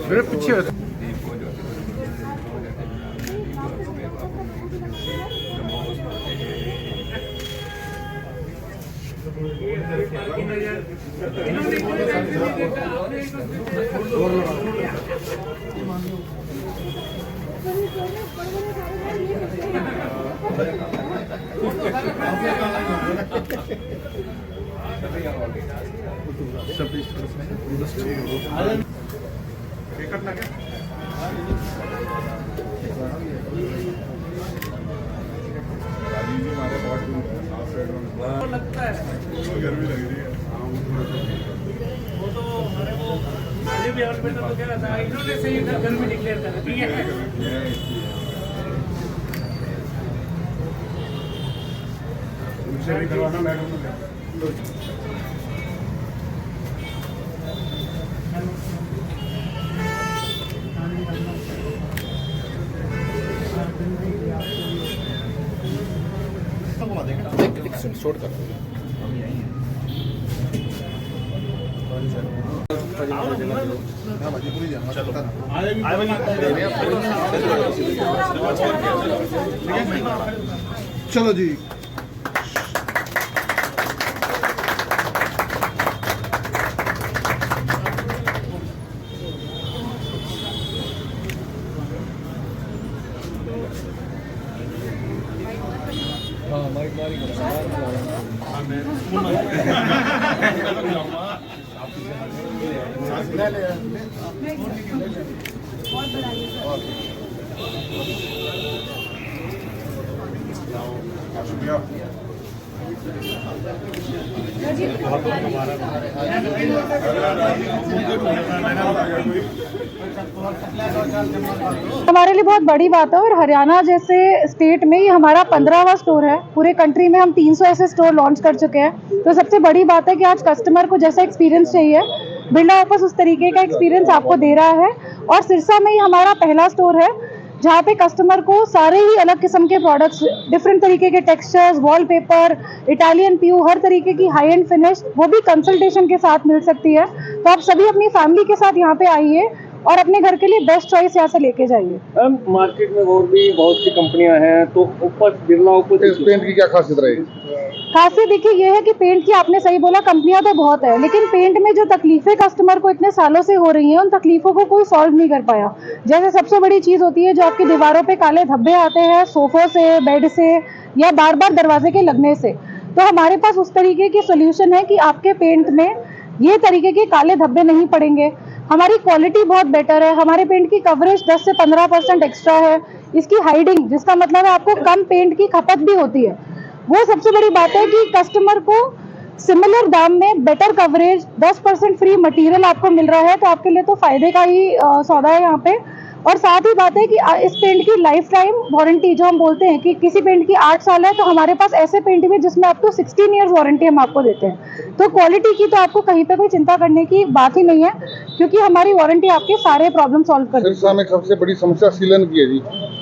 मेरे पीछे लगता है गर्मी लग रही है। वो तो हमारे वो मुझे भी हॉस्पिटल तो कह रहा था, इन्होंने सही गर्मी डिक्लेयर कर दी है। उनसे भी करवाना मैडम को। शॉर्ट कर चलो जी। हमारे लिए बहुत बड़ी बात है और हरियाणा जैसे स्टेट में ये हमारा 15वां स्टोर है। पूरे कंट्री में हम 300 ऐसे स्टोर लॉन्च कर चुके हैं। तो सबसे बड़ी बात है कि आज कस्टमर को जैसा एक्सपीरियंस चाहिए, बिरला ओपस उस तरीके का एक्सपीरियंस आपको दे रहा है। और सिरसा में ही हमारा पहला स्टोर है जहाँ पे कस्टमर को सारे ही अलग किस्म के प्रोडक्ट्स, डिफरेंट तरीके के टेक्सचर्स, वॉलपेपर, इटालियन प्यू, हर तरीके की हाई एंड फिनिश, वो भी कंसल्टेशन के साथ मिल सकती है। तो आप सभी अपनी फैमिली के साथ यहाँ पे आइए और अपने घर के लिए बेस्ट चॉइस यहाँ से लेके जाइए। मैम, मार्केट में और भी बहुत सी कंपनियां हैं, तो ओपस, बिरला ओपस, इस पेंट की क्या खासियत रहेगी? खासियत देखिए ये है कि पेंट की, आपने सही बोला, कंपनियां तो बहुत है, लेकिन पेंट में जो तकलीफें कस्टमर को इतने सालों से हो रही हैं, उन तकलीफों को कोई सॉल्व नहीं कर पाया। जैसे सबसे बड़ी चीज होती है जो आपकी दीवारों पे काले धब्बे आते हैं सोफों से, बेड से, या बार बार दरवाजे के लगने से। तो हमारे पास उस तरीके की सोल्यूशन है कि आपके पेंट में ये तरीके के काले धब्बे नहीं पड़ेंगे। हमारी क्वालिटी बहुत बेटर है। हमारे पेंट की कवरेज 10 से 15% एक्स्ट्रा है। इसकी हाइडिंग, जिसका मतलब है आपको कम पेंट की खपत भी होती है। वो सबसे बड़ी बात है कि कस्टमर को सिमिलर दाम में बेटर कवरेज, 10% फ्री मटेरियल आपको मिल रहा है। तो आपके लिए तो फायदे का ही सौदा है यहाँ पे। और साथ ही बात है कि इस पेंट की लाइफ टाइम वारंटी, जो हम बोलते हैं कि किसी पेंट की 8 साल है, तो हमारे पास ऐसे पेंट भी जिसमें आपको 16 ईयर्स वारंटी हम आपको देते हैं। तो क्वालिटी की तो आपको कहीं पे कोई चिंता करने की बात ही नहीं है, क्योंकि हमारी वारंटी आपके सारे प्रॉब्लम सॉल्व कर देती है। सिरसा में सबसे बड़ी समस्या सीलन की है जी।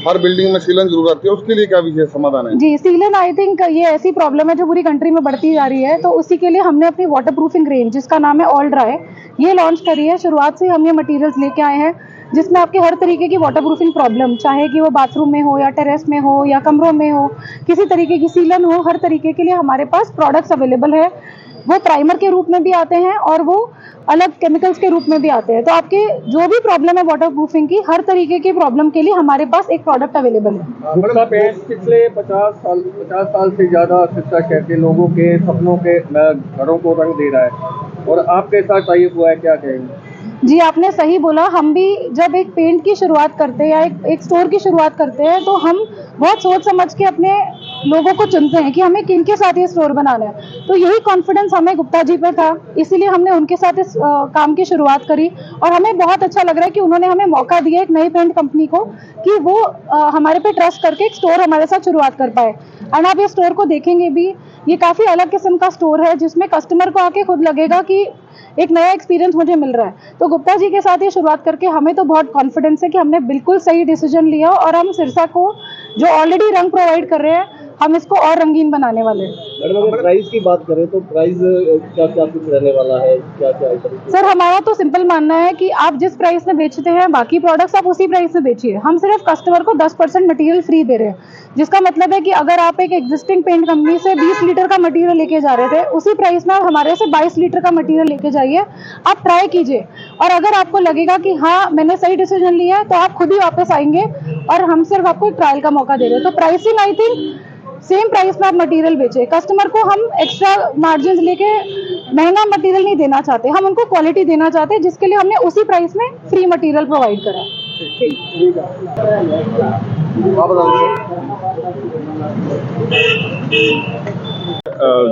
हर बिल्डिंग में सीलन जरूर आती है, उसके लिए क्या विशेष समाधान है? जी, सीलन आई थिंक ये ऐसी प्रॉब्लम है जो पूरी कंट्री में बढ़ती जा रही है। तो उसी के लिए हमने अपनी वाटर प्रूफिंग रेंज, जिसका नाम है ऑल ड्राई, ये लॉन्च करी है। शुरुआत से हम ये मटेरियल्स लेके आए हैं जिसमें आपके हर तरीके की वाटर प्रूफिंग प्रॉब्लम, चाहे कि वो बाथरूम में हो या टेरेस में हो या कमरों में हो, किसी तरीके की सीलन हो, हर तरीके के लिए हमारे पास प्रोडक्ट्स अवेलेबल है। वो प्राइमर के रूप में भी आते हैं और वो अलग केमिकल्स के रूप में भी आते हैं। तो आपके जो भी प्रॉब्लम है वाटर प्रूफिंग की, हर तरीके की प्रॉब्लम के लिए हमारे पास एक प्रोडक्ट अवेलेबल है। गुटका पेंट पिछले 50 साल से ज्यादा सिरसा शहर के लोगों के सपनों के घरों को रंग दे रहा है, और आपके साथ टाइप हुआ है, क्या कहेंगे? जी, आपने सही बोला। हम भी जब एक पेंट की शुरुआत करते हैं या एक स्टोर की शुरुआत करते हैं, तो हम बहुत सोच समझ के अपने लोगों को चुनते हैं कि हमें किनके साथ ये स्टोर बनाना है। तो यही कॉन्फिडेंस हमें गुप्ता जी पर था, इसीलिए हमने उनके साथ इस काम की शुरुआत करी। और हमें बहुत अच्छा लग रहा है कि उन्होंने हमें मौका दिया एक नई पेंट कंपनी को कि वो हमारे पे ट्रस्ट करके एक स्टोर हमारे साथ शुरुआत कर पाए। एंड आप ये स्टोर को देखेंगे भी, ये काफ़ी अलग किस्म का स्टोर है जिसमें कस्टमर को आके खुद लगेगा कि एक नया एक्सपीरियंस मुझे मिल रहा है। तो गुप्ता जी के साथ ये शुरुआत करके हमें तो बहुत कॉन्फिडेंस है कि हमने बिल्कुल सही डिसीजन लिया और हम सिरसा को जो ऑलरेडी रंग प्रोवाइड कर रहे हैं, हम इसको और रंगीन बनाने वाले हैं। मैडम अगर प्राइस की बात करें तो प्राइस क्या क्या कुछ रहने वाला है, क्या क्या आइटम? सर हमारा तो सिंपल मानना है कि आप जिस प्राइस में बेचते हैं बाकी प्रोडक्ट्स आप उसी प्राइस में बेचिए। हम सिर्फ कस्टमर को 10% मटेरियल फ्री दे रहे हैं, जिसका मतलब है कि अगर आप एक एग्जिस्टिंग पेंट कंपनी से 20 लीटर का मटेरियल लेके जा रहे थे, उसी प्राइस में आप हमारे से 22 लीटर का मटेरियल लेके जाइए, आप ट्राई कीजिए। और अगर आपको लगेगा कि हाँ मैंने सही डिसीजन लिया है, तो आप खुद ही वापस आएंगे और हम सिर्फ आपको एक ट्रायल का मौका दे रहे हैं। तो pricing I think same price में आप मटेरियल बेचे। कस्टमर को हम एक्स्ट्रा मार्जिन लेके महंगा मटेरियल नहीं देना चाहते, हम उनको क्वालिटी देना चाहते हैं, जिसके लिए हमने उसी प्राइस में फ्री मटेरियल प्रोवाइड करा है।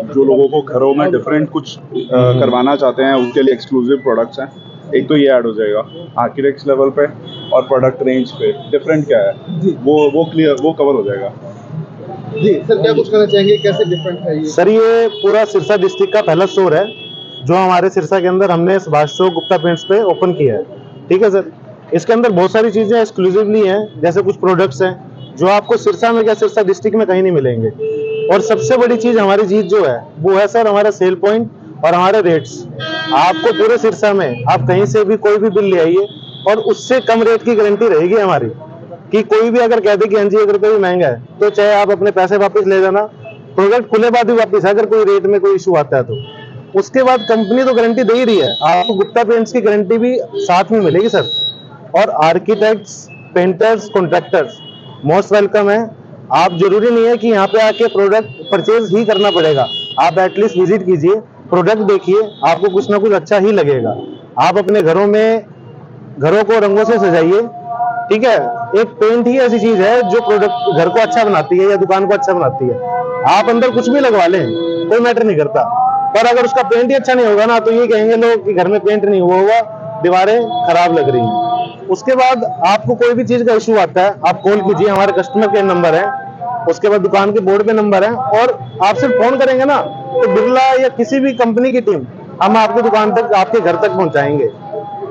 जो लोगों को घरों में डिफरेंट कुछ करवाना चाहते हैं उसके लिए एक्सक्लूसिव प्रोडक्ट्स हैं। एक तो ये ऐड हो जाएगा आर्किटेक्ट्स लेवल पे, और प्रोडक्ट रेंज पे डिफरेंट क्या है वो क्लियर वो कवर हो जाएगा। जी सर, क्या कुछ कहना चाहेंगे, कैसे डिफरेंट है ये? सर ये पूरा सिरसा डिस्ट्रिक्ट का पहला स्टोर है जो हमारे सिरसा के अंदर हमने सुभाष चौक गुप्ता पेंट्स पे ओपन किया है। ठीक है सर, इसके अंदर बहुत सारी चीजें एक्सक्लूसिवली हैं, जैसे कुछ प्रोडक्ट्स हैं जो आपको सिरसा में क्या सिरसा डिस्ट्रिक्ट में कहीं नहीं मिलेंगे। और सबसे बड़ी चीज हमारी जीत जो है वो है सर हमारा सेल पॉइंट और हमारे रेट्स। आपको पूरे सिरसा में आप कहीं से भी कोई भी बिल ले आइए और उससे कम रेट की गारंटी रहेगी हमारी, कि कोई भी अगर कह दे कि हाँ जी 1 रुपये भी महंगा है तो चाहे आप अपने पैसे वापस ले जाना, प्रोडक्ट खुले बाद भी वापस, अगर कोई रेट में कोई इशू आता है तो। उसके बाद कंपनी तो गारंटी दे ही रही है, आपको गुप्ता पेंट्स की गारंटी भी साथ में मिलेगी सर। और architects, painters, contractors most welcome है। आप जरूरी नहीं है कि यहाँ पे आके प्रोडक्ट परचेज ही करना पड़ेगा, आप एटलीस्ट विजिट कीजिए, प्रोडक्ट देखिए, आपको कुछ ना कुछ अच्छा ही लगेगा। आप अपने घरों को रंगों से सजाइए। ठीक है, एक पेंट ही ऐसी चीज है जो प्रोडक्ट घर को अच्छा बनाती है या दुकान को अच्छा बनाती है। आप अंदर कुछ भी लगवा लें कोई मैटर नहीं करता, पर अगर उसका पेंट ही अच्छा नहीं होगा ना तो ये कहेंगे लोग कि घर में पेंट नहीं हुआ होगा, दीवारें खराब लग रही हैं। उसके बाद आपको कोई भी चीज का इशू आता है आप कॉल कीजिए, हमारे कस्टमर केयर नंबर है, उसके बाद दुकान के बोर्ड पे नंबर है, और आप सिर्फ फोन करेंगे ना तो बिरला या किसी भी कंपनी की टीम हम आपकी दुकान तक, आपके घर तक पहुंचाएंगे।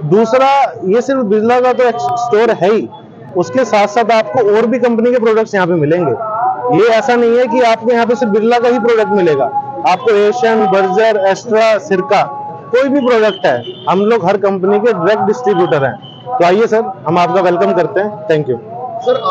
दूसरा, ये सिर्फ बिरला का तो स्टोर है ही, उसके साथ साथ आपको और भी कंपनी के प्रोडक्ट्स यहाँ पे मिलेंगे। ये ऐसा नहीं है कि आपको यहाँ पे सिर्फ बिरला का ही प्रोडक्ट मिलेगा, आपको एशियन, बर्जर, एस्ट्रा, सिरका, कोई भी प्रोडक्ट है, हम लोग हर कंपनी के डायरेक्ट डिस्ट्रीब्यूटर हैं। तो आइए सर, हम आपका वेलकम करते हैं। Thank you sir.